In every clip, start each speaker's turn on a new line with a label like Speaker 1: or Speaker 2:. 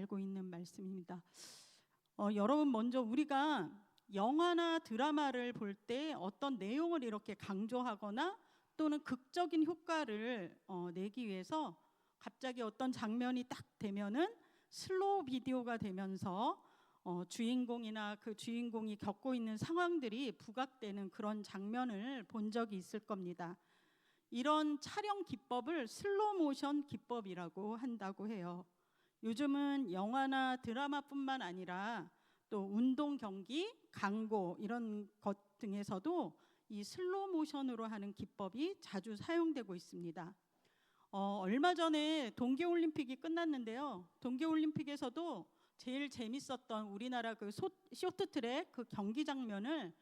Speaker 1: 알고 있는 말씀입니다. 여러분, 먼저 우리가 영화나 드라마를 볼 때 어떤 내용을 이렇게 강조하거나 또는 극적인 효과를 내기 위해서 갑자기 어떤 장면이 딱 되면은 슬로우 비디오가 되면서 주인공이나 그 주인공이 겪고 있는 상황들이 부각되는 그런 장면을 본 적이 있을 겁니다. 이런 촬영 기법을 슬로우 모션 기법이라고 한다고 해요. 요즘은 영화나 드라마뿐만 아니라 또 운동 경기, 광고 이런 것 등에서도 이 슬로우 모션으로 하는 기법이 자주 사용되고 있습니다. 얼마 전에 동계올림픽이 끝났는데요. 동계올림픽에서도 제일 재밌었던 우리나라 그 쇼트트랙 그 경기 장면을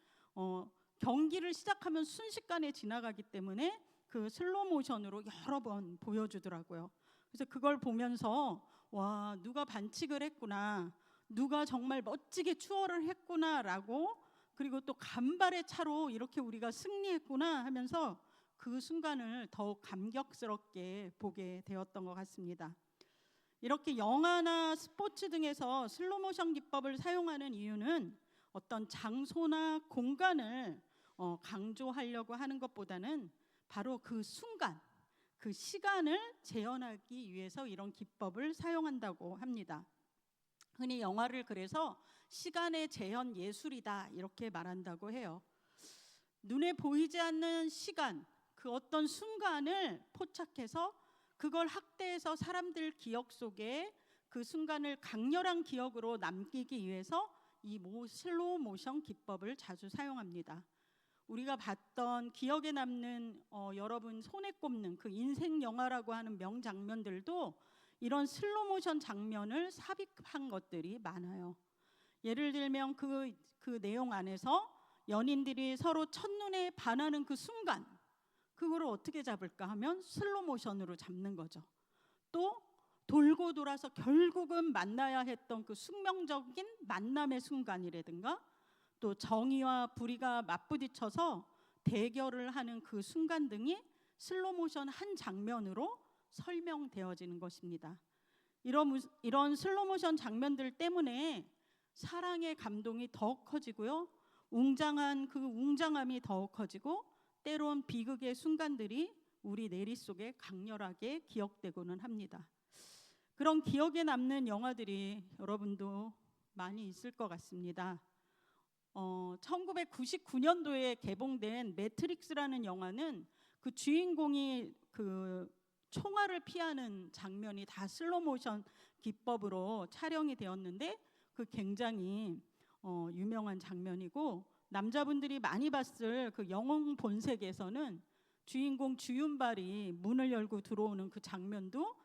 Speaker 1: 경기를 시작하면 순식간에 지나가기 때문에 그 슬로우 모션으로 여러 번 보여주더라고요. 그래서 그걸 보면서 와, 누가 반칙을 했구나, 누가 정말 멋지게 추월을 했구나라고, 그리고 또 간발의 차로 이렇게 우리가 승리했구나 하면서 그 순간을 더욱 감격스럽게 보게 되었던 것 같습니다. 이렇게 영화나 스포츠 등에서 슬로모션 기법을 사용하는 이유는 어떤 장소나 공간을 강조하려고 하는 것보다는 바로 그 순간, 그 시간을 재현하기 위해서 이런 기법을 사용한다고 합니다. 흔히 영화를 그래서 시간의 재현 예술이다 이렇게 말한다고 해요. 눈에 보이지 않는 시간, 그 어떤 순간을 포착해서 그걸 확대해서 사람들 기억 속에 그 순간을 강렬한 기억으로 남기기 위해서 이 슬로우 모션 기법을 자주 사용합니다. 우리가 봤던 기억에 남는 여러분 손에 꼽는 그 인생 영화라고 하는 명장면들도 이런 슬로우 모션 장면을 삽입한 것들이 많아요. 예를 들면 그 내용 안에서 연인들이 서로 첫눈에 반하는 그 순간, 그거를 어떻게 잡을까 하면 슬로우 모션으로 잡는 거죠. 또 돌고 돌아서 결국은 만나야 했던 그 숙명적인 만남의 순간이라든가, 또 정의와 불의가 맞부딪혀서 대결을 하는 그 순간 등이 슬로우 모션 한 장면으로 설명되어지는 것입니다. 이런 슬로우 모션 장면들 때문에 사랑의 감동이 더욱 커지고요, 웅장한 그 웅장함이 더욱 커지고, 때론 비극의 순간들이 우리 내리 속에 강렬하게 기억되고는 합니다. 그런 기억에 남는 영화들이 여러분도 많이 있을 것 같습니다. 1999년도에 개봉된 매트릭스라는 영화는 그 주인공이 그 총알을 피하는 장면이 다 슬로우 모션 기법으로 촬영이 되었는데, 그 굉장히 유명한 장면이고, 남자분들이 많이 봤을 그 영웅 본색에서는 주인공 주윤발이 문을 열고 들어오는 그 장면도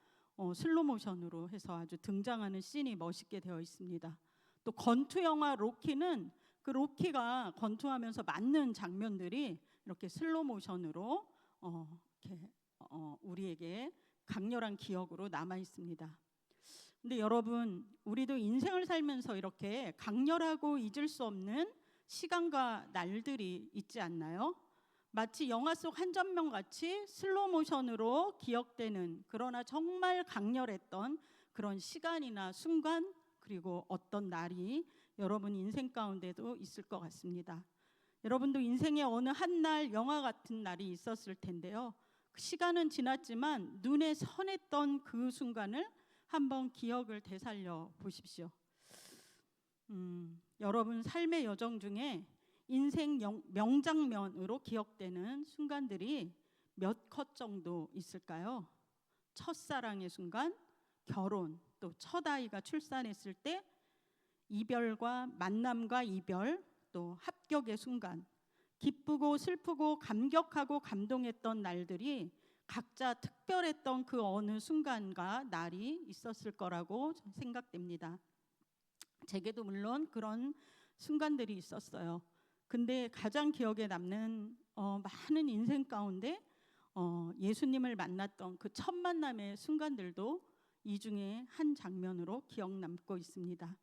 Speaker 1: 슬로우 모션으로 해서 아주 등장하는 씬이 멋있게 되어 있습니다. 또 권투 영화 로키는 그 로키가 권투하면서 맞는 장면들이 이렇게 슬로우 모션으로 이렇게 우리에게 강렬한 기억으로 남아 있습니다. 근데 여러분, 우리도 인생을 살면서 이렇게 강렬하고 잊을 수 없는 시간과 날들이 있지 않나요? 마치 영화 속 한 장면 같이 슬로우 모션으로 기억되는, 그러나 정말 강렬했던 그런 시간이나 순간, 그리고 어떤 날이 여러분 인생 가운데도 있을 것 같습니다. 여러분도 인생의 어느 한 날 영화 같은 날이 있었을 텐데요. 그 시간은 지났지만 눈에 선했던 그 순간을 한번 기억을 되살려 보십시오. 여러분 삶의 여정 중에 인생 명장면으로 기억되는 순간들이 몇 컷 정도 있을까요? 첫사랑의 순간, 결혼, 또 첫 아이가 출산했을 때, 이별과 만남과 이별, 또 합격의 순간, 기쁘고 슬프고 감격하고 감동했던 날들이 각자 특별했던 그 어느 순간과 날이 있었을 거라고 생각됩니다. 제게도 물론 그런 순간들이 있었어요. 근데 가장 기억에 남는 많은 인생 가운데 예수님을 만났던 그 첫 만남의 순간들도 이 중에 한 장면으로 기억 남고 있습니다.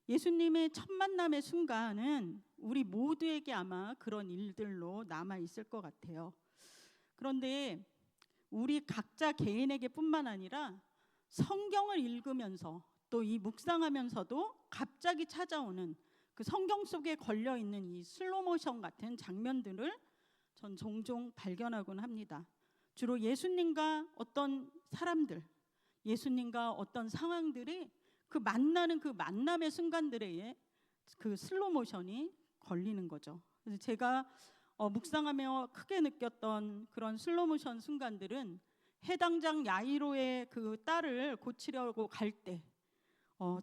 Speaker 1: 예수님의 첫 만남의 순간은 우리 모두에게 아마 그런 일들로 남아 있을 것 같아요. 그런데 우리 각자 개인에게 뿐만 아니라 성경을 읽으면서 또 이 묵상하면서도 갑자기 찾아오는 그 성경 속에 걸려 있는 이 슬로모션 같은 장면들을 전 종종 발견하곤 합니다. 주로 예수님과 어떤 사람들, 예수님과 어떤 상황들이 그 만나는 그 만남의 순간들에 그 슬로모션이 걸리는 거죠. 그래서 제가 묵상하며 크게 느꼈던 그런 슬로모션 순간들은 해당장 야이로의 그 딸을 고치려고 갈 때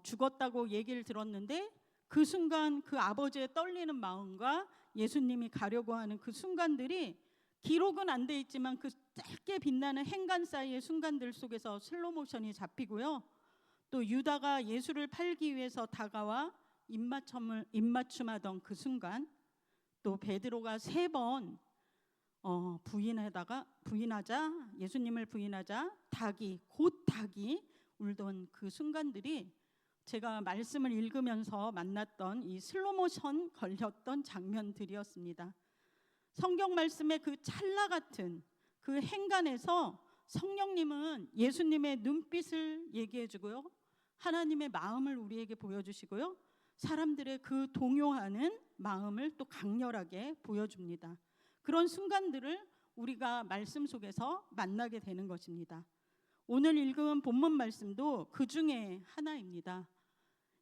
Speaker 1: 죽었다고 얘기를 들었는데 그 순간 그 아버지의 떨리는 마음과 예수님이 가려고 하는 그 순간들이 기록은 안 돼 있지만 그 짧게 빛나는 행간 사이의 순간들 속에서 슬로모션이 잡히고요. 또 유다가 예수를 팔기 위해서 다가와 입맞춤하던 그 순간, 또 베드로가 3번 부인하자 예수님을 부인하자 곧 닭이 울던 그 순간들이 제가 말씀을 읽으면서 만났던 이 슬로모션 걸렸던 장면들이었습니다. 성경 말씀의 그 찰나 같은 그 행간에서 성령님은 예수님의 눈빛을 얘기해 주고요, 하나님의 마음을 우리에게 보여주시고요, 사람들의 그 동요하는 마음을 또 강렬하게 보여줍니다. 그런 순간들을 우리가 말씀 속에서 만나게 되는 것입니다. 오늘 읽은 본문 말씀도 그 중에 하나입니다.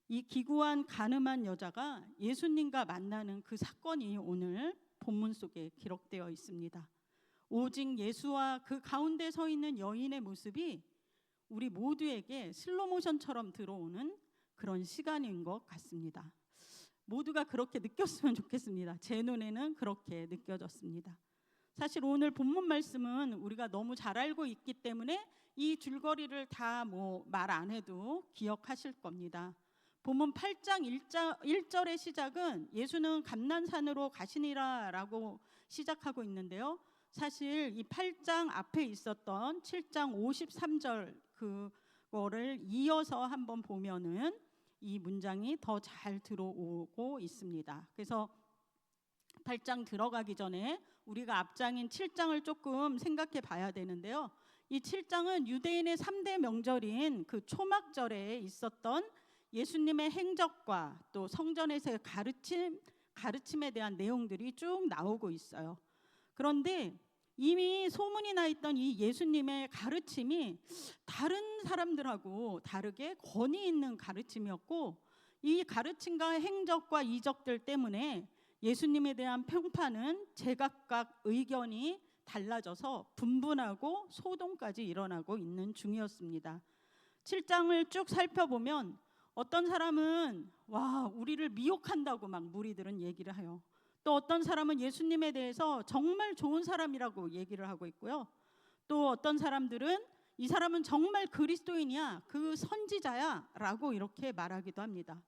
Speaker 1: 이 기구한 가늠한 여자가 예수님과 만나는 그 사건이 오늘 본문 속에 기록되어 있습니다. 오직 예수와 그 가운데 서 있는 여인의 모습이 우리 모두에게 슬로모션처럼 들어오는 그런 시간인 것 같습니다. 모두가 그렇게 느꼈으면 좋겠습니다. 제 눈에는 그렇게 느껴졌습니다. 사실 오늘 본문 말씀은 우리가 너무 잘 알고 있기 때문에 이 줄거리를 다 말 안 해도 기억하실 겁니다. 본문 8장 1절의 시작은 예수는 감난산으로 가시니라 라고 시작하고 있는데요, 사실 이 8장 앞에 있었던 7장 53절 그거를 이어서 한번 보면은 이 문장이 더 잘 들어오고 있습니다. 그래서 8장 들어가기 전에 우리가 앞장인 7장을 조금 생각해 봐야 되는데요, 이 7장은 유대인의 3대 명절인 그 초막절에 있었던 예수님의 행적과 또 성전에서의 가르침에 대한 내용들이 쭉 나오고 있어요. 그런데 이미 소문이 나 있던 이 예수님의 가르침이 다른 사람들하고 다르게 권위 있는 가르침이었고, 이 가르침과 행적과 이적들 때문에 예수님에 대한 평판은 제각각 의견이 달라져서 분분하고 소동까지 일어나고 있는 중이었습니다. 7장을 쭉 살펴보면 어떤 사람은 우리를 미혹한다고 막 무리들은 얘기를 해요. 또 어떤 사람은 예수님에 대해서 정말 좋은 사람이라고 얘기를 하고 있고요, 또 어떤 사람들은 이 사람은 정말 그리스도인이야, 그 선지자야 라고 이렇게 말하기도 합니다.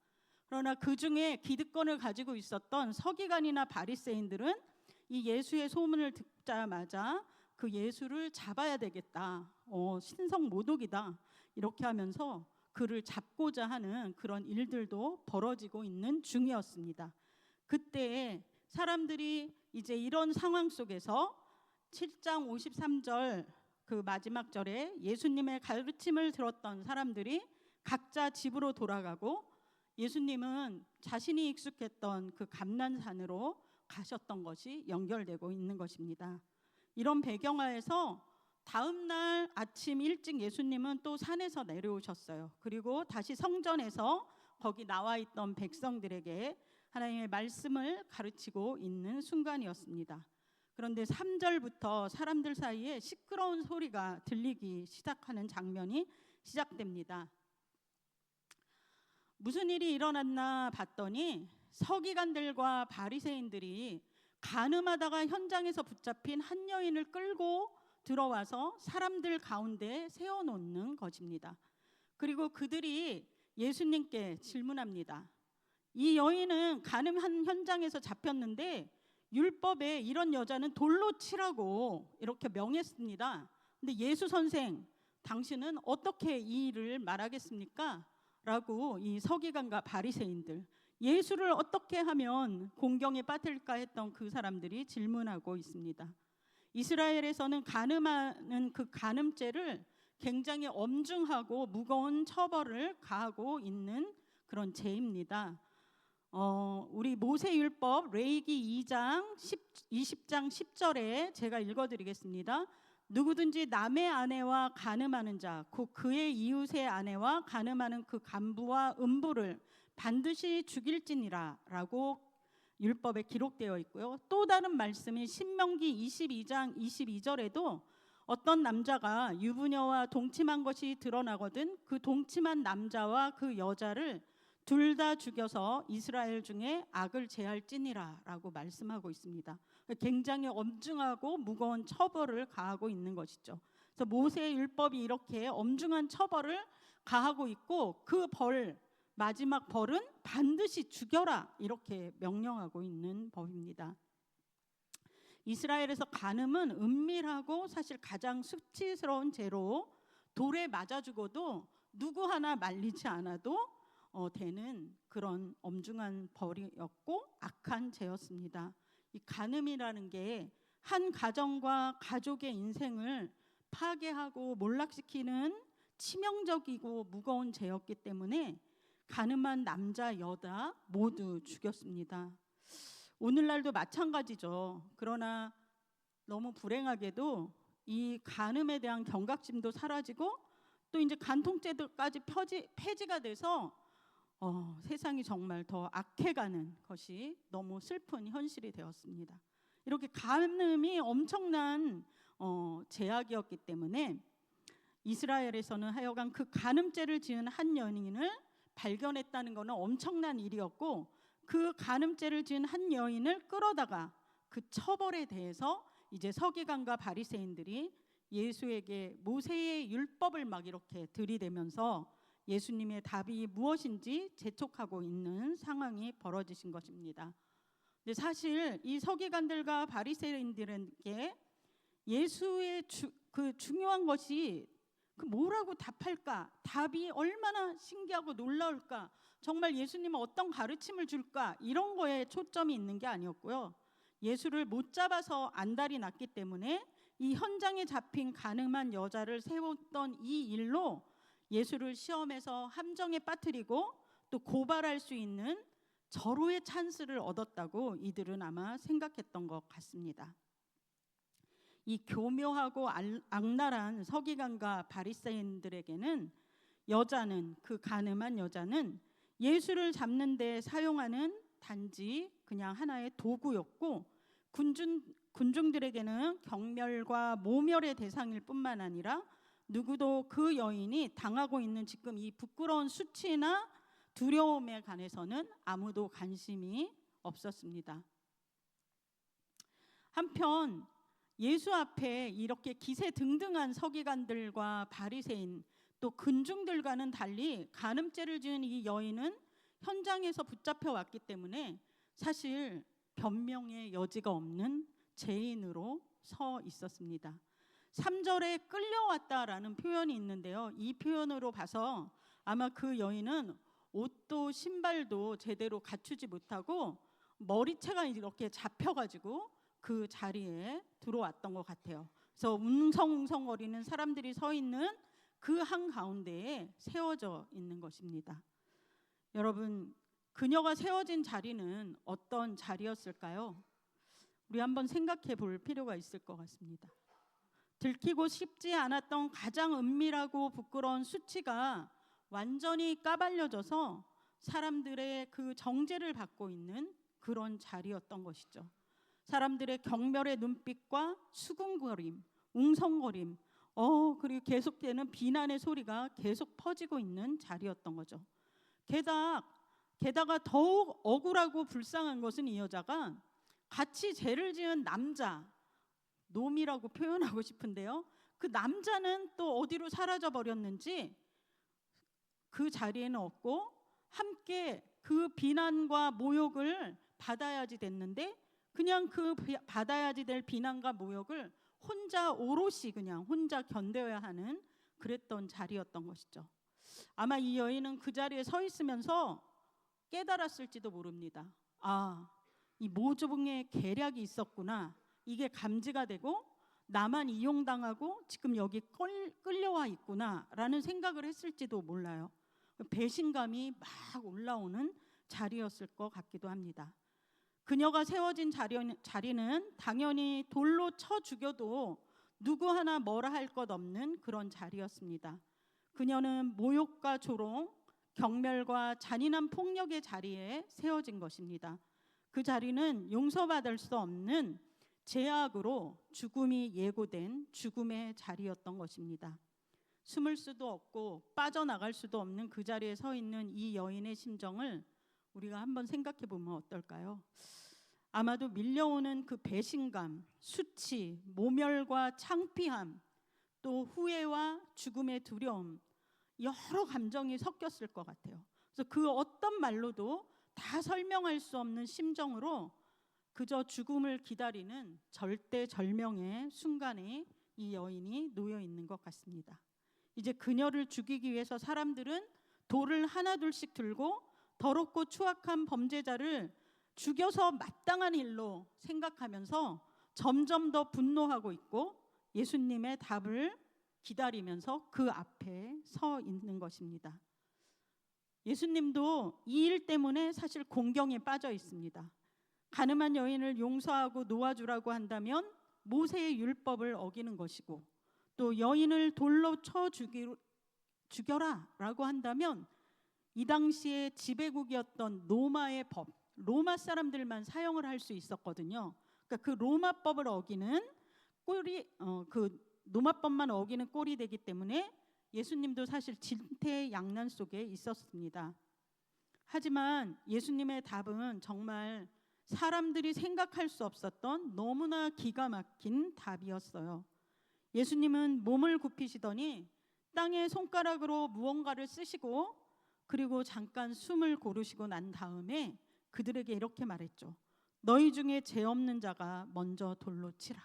Speaker 1: 그러나 그 중에 기득권을 가지고 있었던 서기관이나 바리새인들은 이 예수의 소문을 듣자마자 그 예수를 잡아야 되겠다, 신성모독이다 이렇게 하면서 그를 잡고자 하는 그런 일들도 벌어지고 있는 중이었습니다. 그때 사람들이 이제 이런 상황 속에서 7장 53절 그 마지막 절에 예수님의 가르침을 들었던 사람들이 각자 집으로 돌아가고, 예수님은 자신이 익숙했던 그 감난산으로 가셨던 것이 연결되고 있는 것입니다. 이런 배경하에서 다음 날 아침 일찍 예수님은 또 산에서 내려오셨어요. 그리고 다시 성전에서 거기 나와 있던 백성들에게 하나님의 말씀을 가르치고 있는 순간이었습니다. 그런데 3절부터 사람들 사이에 시끄러운 소리가 들리기 시작하는 장면이 시작됩니다. 무슨 일이 일어났나 봤더니 서기관들과 바리새인들이 간음하다가 현장에서 붙잡힌 한 여인을 끌고 들어와서 사람들 가운데 세워놓는 것입니다. 그리고 그들이 예수님께 질문합니다. 이 여인은 간음한 현장에서 잡혔는데 율법에 이런 여자는 돌로 치라고 이렇게 명했습니다. 근데 예수 선생, 당신은 어떻게 이 일을 말하겠습니까? 라고 이 서기관과 바리새인들, 예수를 어떻게 하면 공경에 빠질까 했던 그 사람들이 질문하고 있습니다. 이스라엘에서는 간음하는 그 간음죄를 굉장히 엄중하고 무거운 처벌을 가하고 있는 그런 죄입니다. 우리 모세율법 레위기 2장 20장 10절에 제가 읽어드리겠습니다. 누구든지 남의 아내와 간음하는 자, 곧 그의 이웃의 아내와 간음하는 그 간부와 음부를 반드시 죽일지니라 라고 율법에 기록되어 있고요. 또 다른 말씀이 신명기 22장 22절에도 어떤 남자가 유부녀와 동침한 것이 드러나거든 그 동침한 남자와 그 여자를 둘 다 죽여서 이스라엘 중에 악을 제할지니라 라고 말씀하고 있습니다. 굉장히 엄중하고 무거운 처벌을 가하고 있는 것이죠. 그래서 모세의 율법이 이렇게 엄중한 처벌을 가하고 있고 그 마지막 벌은 반드시 죽여라 이렇게 명령하고 있는 법입니다. 이스라엘에서 간음은 은밀하고 사실 가장 수치스러운 죄로 돌에 맞아 죽어도 누구 하나 말리지 않아도 되는 그런 엄중한 벌이었고 악한 죄였습니다. 이 간음이라는 게 한 가정과 가족의 인생을 파괴하고 몰락시키는 치명적이고 무거운 죄였기 때문에 간음한 남자 여자 모두 죽였습니다. 오늘날도 마찬가지죠. 그러나 너무 불행하게도 이 간음에 대한 경각심도 사라지고 또 이제 간통죄도까지 폐지가 돼서 세상이 정말 더 악해가는 것이 너무 슬픈 현실이 되었습니다. 이렇게 간음이 엄청난 죄악이었기 때문에 이스라엘에서는 하여간 그 간음죄를 지은 한 여인을 발견했다는 것은 엄청난 일이었고 그 간음죄를 지은 한 여인을 끌어다가 그 처벌에 대해서 이제 서기관과 바리새인들이 예수에게 모세의 율법을 막 이렇게 들이대면서 예수님의 답이 무엇인지 재촉하고 있는 상황이 벌어지신 것입니다. 근데 사실 이 서기관들과 바리새인들에게 예수의 그 중요한 것이 그 뭐라고 답할까? 답이 얼마나 신기하고 놀라울까? 정말 예수님은 어떤 가르침을 줄까? 이런 거에 초점이 있는 게 아니었고요. 예수를 못 잡아서 안달이 났기 때문에 이 현장에 잡힌 간음한 여자를 세웠던 이 일로 예수를 시험에서 함정에 빠뜨리고 또 고발할 수 있는 절호의 찬스를 얻었다고 이들은 아마 생각했던 것 같습니다. 이 교묘하고 악랄한 서기관과 바리새인들에게는 그 간음한 여자는 예수를 잡는 데 사용하는 단지 그냥 하나의 도구였고 군중들에게는 경멸과 모멸의 대상일 뿐만 아니라 누구도 그 여인이 당하고 있는 지금 이 부끄러운 수치나 두려움에 관해서는 아무도 관심이 없었습니다. 한편 예수 앞에 이렇게 기세등등한 서기관들과 바리새인 또 군중들과는 달리 간음죄를 지은 이 여인은 현장에서 붙잡혀 왔기 때문에 사실 변명의 여지가 없는 죄인으로 서 있었습니다. 3절에 끌려왔다라는 표현이 있는데요. 이 표현으로 봐서 아마 그 여인은 옷도 신발도 제대로 갖추지 못하고 머리채가 이렇게 잡혀가지고 그 자리에 들어왔던 것 같아요. 그래서 웅성웅성거리는 사람들이 서 있는 그 한가운데에 세워져 있는 것입니다. 여러분, 그녀가 세워진 자리는 어떤 자리였을까요? 우리 한번 생각해 볼 필요가 있을 것 같습니다. 들키고 싶지 않았던 가장 은밀하고 부끄러운 수치가 완전히 까발려져서 사람들의 그 정죄를 받고 있는 그런 자리였던 것이죠. 사람들의 경멸의 눈빛과 수군거림, 웅성거림, 그리고 계속되는 비난의 소리가 계속 퍼지고 있는 자리였던 거죠. 게다가 더욱 억울하고 불쌍한 것은 이 여자가 같이 죄를 지은 남자, 놈이라고 표현하고 싶은데요. 그 남자는 또 어디로 사라져 버렸는지 그 자리에는 없고 함께 그 비난과 모욕을 받아야지 됐는데 그냥 그 받아야지 될 비난과 모욕을 오롯이 그냥 혼자 견뎌야 하는 그랬던 자리였던 것이죠. 아마 이 여인은 그 자리에 서 있으면서 깨달았을지도 모릅니다. 이 모종의 계략이 있었구나. 이게 감지가 되고 나만 이용당하고 지금 여기 끌려와 있구나라는 생각을 했을지도 몰라요. 배신감이 막 올라오는 자리였을 것 같기도 합니다. 그녀가 세워진 자리는 당연히 돌로 쳐 죽여도 누구 하나 뭐라 할 것 없는 그런 자리였습니다. 그녀는 모욕과 조롱, 경멸과 잔인한 폭력의 자리에 세워진 것입니다. 그 자리는 용서받을 수 없는 죄악으로 죽음이 예고된 죽음의 자리였던 것입니다. 숨을 수도 없고 빠져나갈 수도 없는 그 자리에 서 있는 이 여인의 심정을 우리가 한번 생각해 보면 어떨까요? 아마도 밀려오는 그 배신감, 수치, 모멸과 창피함, 또 후회와 죽음의 두려움, 여러 감정이 섞였을 것 같아요. 그래서 그 어떤 말로도 다 설명할 수 없는 심정으로 그저 죽음을 기다리는 절대절명의 순간에 이 여인이 놓여 있는 것 같습니다. 이제 그녀를 죽이기 위해서 사람들은 돌을 하나둘씩 들고 더럽고 추악한 범죄자를 죽여서 마땅한 일로 생각하면서 점점 더 분노하고 있고 예수님의 답을 기다리면서 그 앞에 서 있는 것입니다. 예수님도 이 일 때문에 사실 공경에 빠져 있습니다. 가늠한 여인을 용서하고 놓아주라고 한다면 모세의 율법을 어기는 것이고, 또 여인을 돌로 쳐 죽여라 라고 한다면 이 당시에 지배국이었던 로마의 법, 로마 사람들만 사용을 할 수 있었거든요. 그러니까 그 로마법을 어기는 그 로마법만 어기는 꼴이 되기 때문에 예수님도 사실 진퇴양난 속에 있었습니다. 하지만 예수님의 답은 정말 사람들이 생각할 수 없었던 너무나 기가 막힌 답이었어요. 예수님은 몸을 굽히시더니 땅에 손가락으로 무언가를 쓰시고 그리고 잠깐 숨을 고르시고 난 다음에 그들에게 이렇게 말했죠. 너희 중에 죄 없는 자가 먼저 돌로 치라.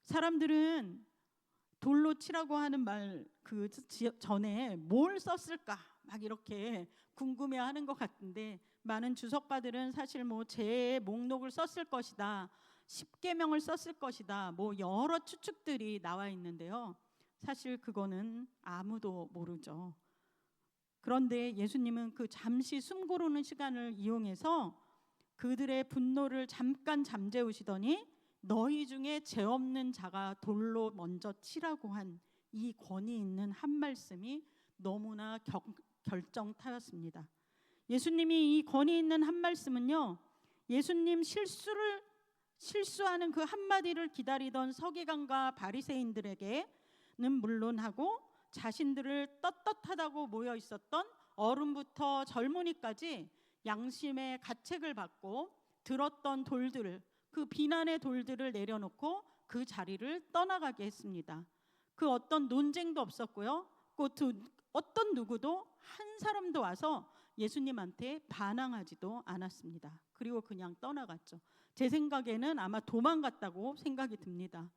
Speaker 1: 사람들은 돌로 치라고 하는 말 그 전에 뭘 썼을까 막 이렇게 궁금해하는 것 같은데, 많은 주석가들은 사실 뭐 죄의 목록을 썼을 것이다, 십계명을 썼을 것이다, 뭐 여러 추측들이 나와 있는데요. 사실 그거는 아무도 모르죠. 그런데 예수님은 그 잠시 숨 고르는 시간을 이용해서 그들의 분노를 잠깐 잠재우시더니 너희 중에 죄 없는 자가 돌로 먼저 치라고 한 이 권위 있는 한 말씀이 너무나 결정타였습니다. 예수님이 이 권위 있는 한 말씀은요, 예수님 실수하는 그 한마디를 기다리던 서기관과 바리새인들에게는 물론하고 자신들을 떳떳하다고 모여 있었던 어른부터 젊은이까지 양심의 가책을 받고 들었던 돌들을, 그 비난의 돌들을 내려놓고 그 자리를 떠나가게 했습니다. 그 어떤 논쟁도 없었고요. 어떤 누구도 한 사람도 와서 예수님한테 반항하지도 않았습니다. 그리고 그냥 떠나갔죠. 제 생각에는 아마 도망갔다고 생각이 듭니다.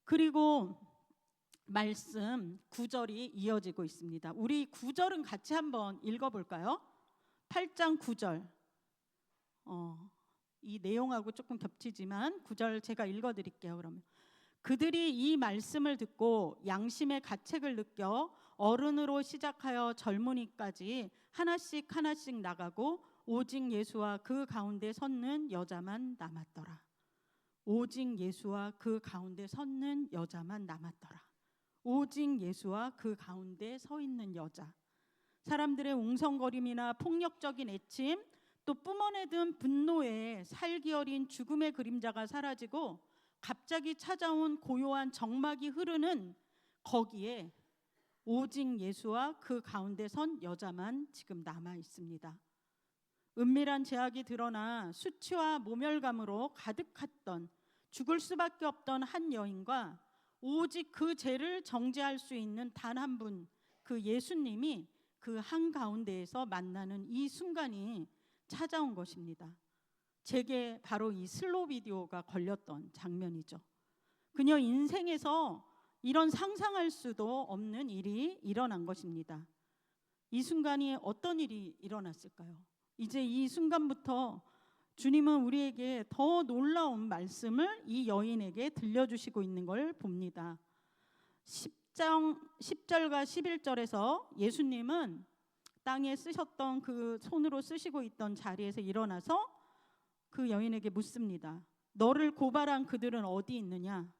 Speaker 1: 그리고 말씀 9절이 이어지고 있습니다. 우리 9절은 같이 한번 읽어볼까요? 8장 9절. 이 내용하고 조금 겹치지만 9절 제가 읽어드릴게요. 그러면 그들이 이 말씀을 듣고 양심의 가책을 느껴 어른으로 시작하여 젊은이까지 하나씩 하나씩 나가고 오직 예수와 그 가운데 섰는 여자만 남았더라. 오직 예수와 그 가운데 섰는 여자만 남았더라. 오직 예수와 그 가운데 서 있는 여자. 사람들의 웅성거림이나 폭력적인 애침, 또 뿜어내던 분노에 살기 어린 죽음의 그림자가 사라지고 갑자기 찾아온 고요한 정막이 흐르는 거기에 오직 예수와 그 가운데 선 여자만 지금 남아 있습니다. 은밀한 죄악이 드러나 수치와 모멸감으로 가득했던, 죽을 수밖에 없던 한 여인과 오직 그 죄를 정죄할 수 있는 단 한 분, 그 예수님이 그 한가운데에서 만나는 이 순간이 찾아온 것입니다. 제게 바로 이 슬로우 비디오가 걸렸던 장면이죠. 그녀 인생에서 이런 상상할 수도 없는 일이 일어난 것입니다. 이 순간이 어떤 일이 일어났을까요? 이제 이 순간부터 주님은 우리에게 더 놀라운 말씀을 이 여인에게 들려주시고 있는 걸 봅니다. 10절과 11절에서 예수님은 땅에 쓰셨던 그 손으로 쓰시고 있던 자리에서 일어나서 그 여인에게 묻습니다. 너를 고발한 그들은 어디 있느냐?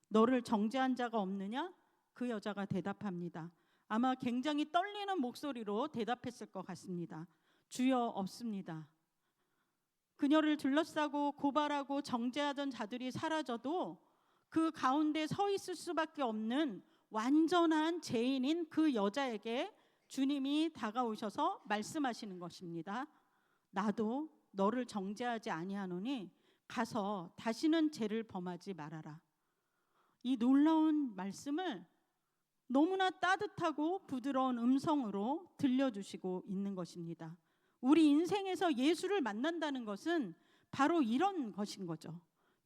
Speaker 1: 너를 정죄한 자가 없느냐? 그 여자가 대답합니다. 아마 굉장히 떨리는 목소리로 대답했을 것 같습니다. 주여, 없습니다. 그녀를 둘러싸고 고발하고 정죄하던 자들이 사라져도 그 가운데 서 있을 수밖에 없는 완전한 죄인인 그 여자에게 주님이 다가오셔서 말씀하시는 것입니다. 나도 너를 정죄하지 아니하노니 가서 다시는 죄를 범하지 말아라. 이 놀라운 말씀을 너무나 따뜻하고 부드러운 음성으로 들려주시고 있는 것입니다. 우리 인생에서 예수를 만난다는 것은 바로 이런 것인 거죠.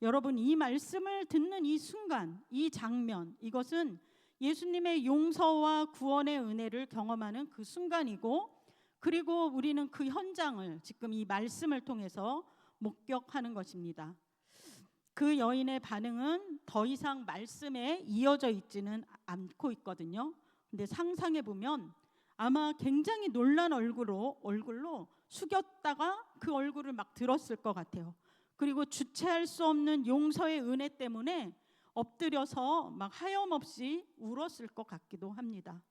Speaker 1: 여러분, 이 말씀을 듣는 이 순간, 이 장면, 이것은 예수님의 용서와 구원의 은혜를 경험하는 그 순간이고, 그리고 우리는 그 현장을 지금 이 말씀을 통해서 목격하는 것입니다. 그 여인의 반응은 더 이상 말씀에 이어져 있지는 않고 있거든요. 근데 상상해 보면 아마 굉장히 놀란 얼굴로 숙였다가 그 얼굴을 막 들었을 것 같아요. 그리고 주체할 수 없는 용서의 은혜 때문에 엎드려서 막 하염없이 울었을 것 같기도 합니다.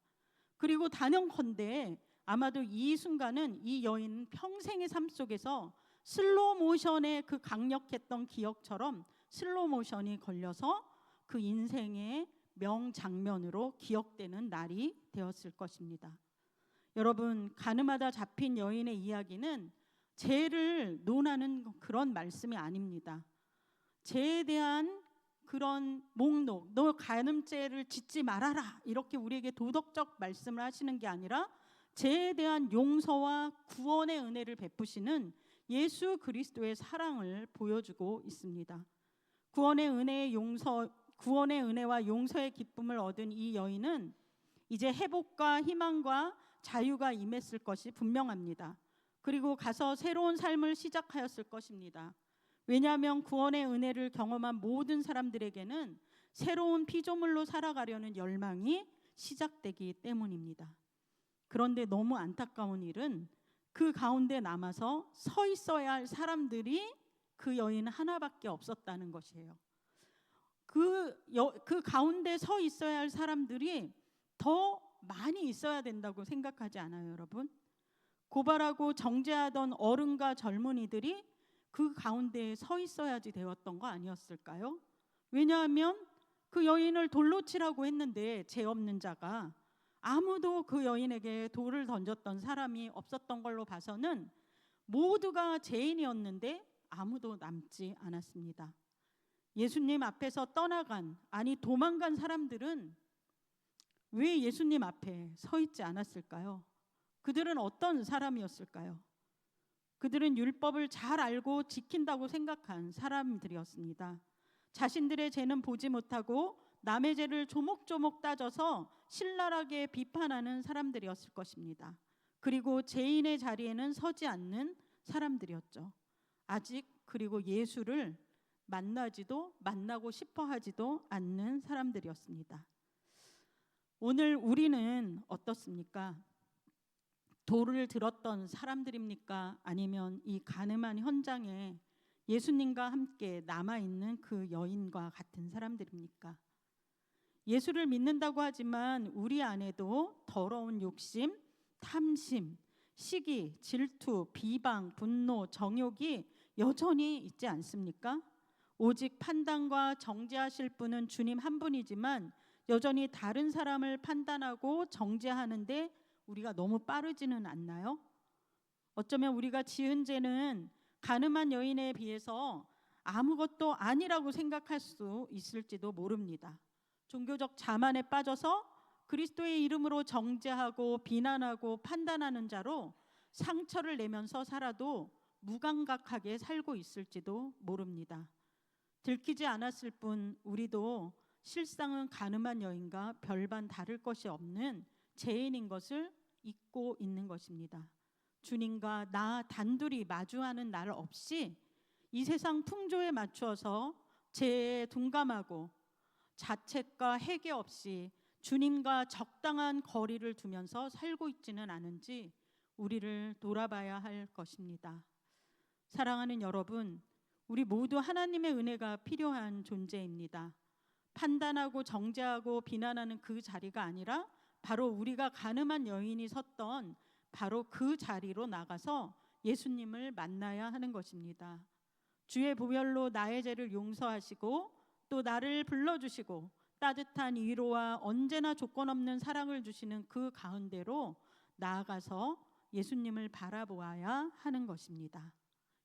Speaker 1: 그리고 단연컨대 아마도 이 순간은 이 여인 평생의 삶 속에서 슬로우 모션의 그 강력했던 기억처럼 슬로우 모션이 걸려서 그 인생의 명장면으로 기억되는 날이 되었을 것입니다. 여러분, 가늠하다 잡힌 여인의 이야기는 죄를 논하는 그런 말씀이 아닙니다. 죄에 대한 그런 목록, 너 간음죄를 짓지 말아라, 이렇게 우리에게 도덕적 말씀을 하시는 게 아니라 죄에 대한 용서와 구원의 은혜를 베푸시는 예수 그리스도의 사랑을 보여주고 있습니다. 구원의 은혜와 용서의 기쁨을 얻은 이 여인은 이제 회복과 희망과 자유가 임했을 것이 분명합니다. 그리고 가서 새로운 삶을 시작하였을 것입니다. 왜냐하면 구원의 은혜를 경험한 모든 사람들에게는 새로운 피조물로 살아가려는 열망이 시작되기 때문입니다. 그런데 너무 안타까운 일은 그 가운데 남아서 서 있어야 할 사람들이 그 여인 하나밖에 없었다는 것이에요. 그 가운데 서 있어야 할 사람들이 더 많이 있어야 된다고 생각하지 않아요, 여러분? 고발하고 정죄하던 어른과 젊은이들이 그 가운데에 서 있어야지 되었던 거 아니었을까요? 왜냐하면 그 여인을 돌로 치라고 했는데 죄 없는 자가 아무도 그 여인에게 돌을 던졌던 사람이 없었던 걸로 봐서는 모두가 죄인이었는데 아무도 남지 않았습니다. 예수님 앞에서 떠나간, 아니 도망간 사람들은 왜 예수님 앞에 서 있지 않았을까요? 그들은 어떤 사람이었을까요? 그들은 율법을 잘 알고 지킨다고 생각한 사람들이었습니다. 자신들의 죄는 보지 못하고 남의 죄를 조목조목 따져서 신랄하게 비판하는 사람들이었을 것입니다. 그리고 죄인의 자리에는 서지 않는 사람들이었죠. 그리고 예수를 만나고 싶어 하지도 않는 사람들이었습니다. 오늘 우리는 어떻습니까? 돌을 들었던 사람들입니까? 아니면 이 가늠한 현장에 예수님과 함께 남아있는 그 여인과 같은 사람들입니까? 예수를 믿는다고 하지만 우리 안에도 더러운 욕심, 탐심, 시기, 질투, 비방, 분노, 정욕이 여전히 있지 않습니까? 오직 판단과 정죄하실 분은 주님 한 분이지만 여전히 다른 사람을 판단하고 정죄하는데 우리가 너무 빠르지는 않나요? 어쩌면 우리가 지은 죄는 가늠한 여인에 비해서 아무것도 아니라고 생각할 수 있을지도 모릅니다. 종교적 자만에 빠져서 그리스도의 이름으로 정죄하고 비난하고 판단하는 자로 상처를 내면서 살아도 무감각하게 살고 있을지도 모릅니다. 들키지 않았을 뿐 우리도 실상은 가늠한 여인과 별반 다를 것이 없는 죄인인 것을 잊고 있는 것입니다. 주님과 나 단둘이 마주하는 날 없이 이 세상 풍조에 맞추어서 죄에 둔감하고 자책과 회개 없이 주님과 적당한 거리를 두면서 살고 있지는 않은지 우리를 돌아봐야 할 것입니다. 사랑하는 여러분, 우리 모두 하나님의 은혜가 필요한 존재입니다. 판단하고 정죄하고 비난하는 그 자리가 아니라 바로 우리가 가늠한 여인이 섰던 바로 그 자리로 나가서 예수님을 만나야 하는 것입니다. 주의 보혈로 나의 죄를 용서하시고 또 나를 불러주시고 따뜻한 위로와 언제나 조건 없는 사랑을 주시는 그 가운데로 나아가서 예수님을 바라보아야 하는 것입니다.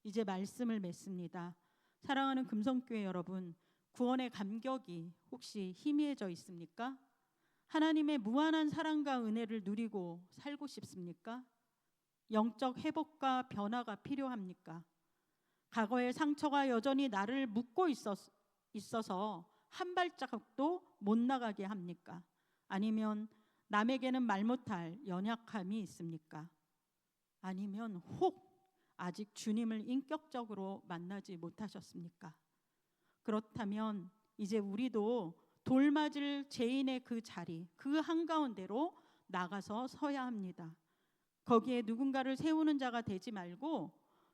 Speaker 1: 이제 말씀을 맺습니다. 사랑하는 금성교회 여러분, 구원의 감격이 혹시 희미해져 있습니까? 하나님의 무한한 사랑과 은혜를 누리고 살고 싶습니까? 영적 회복과 변화가 필요합니까? 과거의 상처가 여전히 나를 묶고 있어서 한 발자국도 못 나가게 합니까? 아니면 남에게는 말 못할 연약함이 있습니까? 아니면 혹 아직 주님을 인격적으로 만나지 못하셨습니까? 그렇다면 이제 우리도 돌맞을 죄인의 그 자리, 그 한가운데로 나가서 서야 합니다. 거기에 누군가를 세우는 자가 되지 말고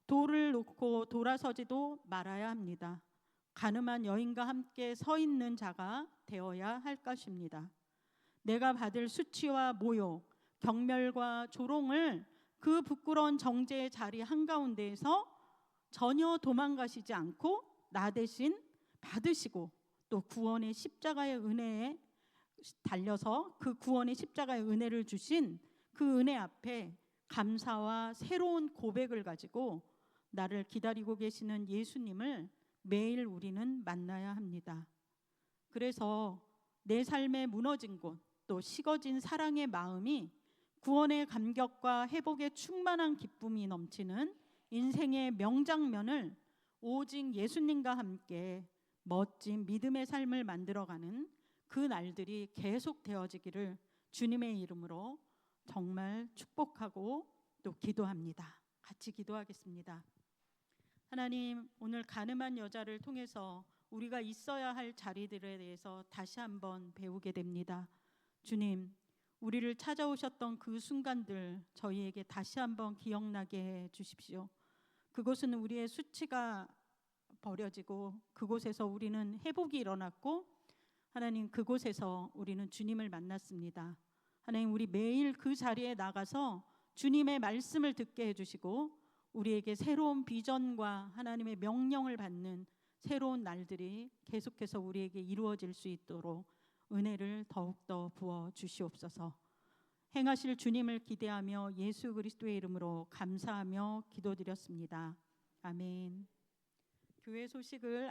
Speaker 1: 돌을 놓고 돌아서지도 말아야 합니다. 가늠한 여인과 함께 서 있는 자가 되어야 할 것입니다. 내가 받을 수치와 모욕, 경멸과 조롱을 그 부끄러운 정죄의 자리 한가운데에서 전혀 도망가시지 않고 나 대신 받으시고 또 구원의 십자가의 은혜에 달려서 그 구원의 십자가의 은혜를 주신 그 은혜 앞에 감사와 새로운 고백을 가지고 나를 기다리고 계시는 예수님을 매일 우리는 만나야 합니다. 그래서 내 삶에 무너진 곳, 또 식어진 사랑의 마음이 구원의 감격과 회복의 충만한 기쁨이 넘치는 인생의 명장면을 오직 예수님과 함께 멋진 믿음의 삶을 만들어가는 그 날들이 계속 되어지기를 주님의 이름으로 정말 축복하고 또 기도합니다. 같이 기도하겠습니다. 하나님, 오늘 가늠한 여자를 통해서 우리가 있어야 할 자리들에 대해서 다시 한번 배우게 됩니다. 주님, 우리를 찾아오셨던 그 순간들 저희에게 다시 한번 기억나게 해 주십시오. 그곳은 우리의 수치가 버려지고 그곳에서 우리는 회복이 일어났고 하나님, 그곳에서 우리는 주님을 만났습니다. 하나님, 우리 매일 그 자리에 나가서 주님의 말씀을 듣게 해주시고 우리에게 새로운 비전과 하나님의 명령을 받는 새로운 날들이 계속해서 우리에게 이루어질 수 있도록 은혜를 더욱더 부어 주시옵소서. 행하실 주님을 기대하며 예수 그리스도의 이름으로 감사하며 기도드렸습니다. 아멘. 교회 소식을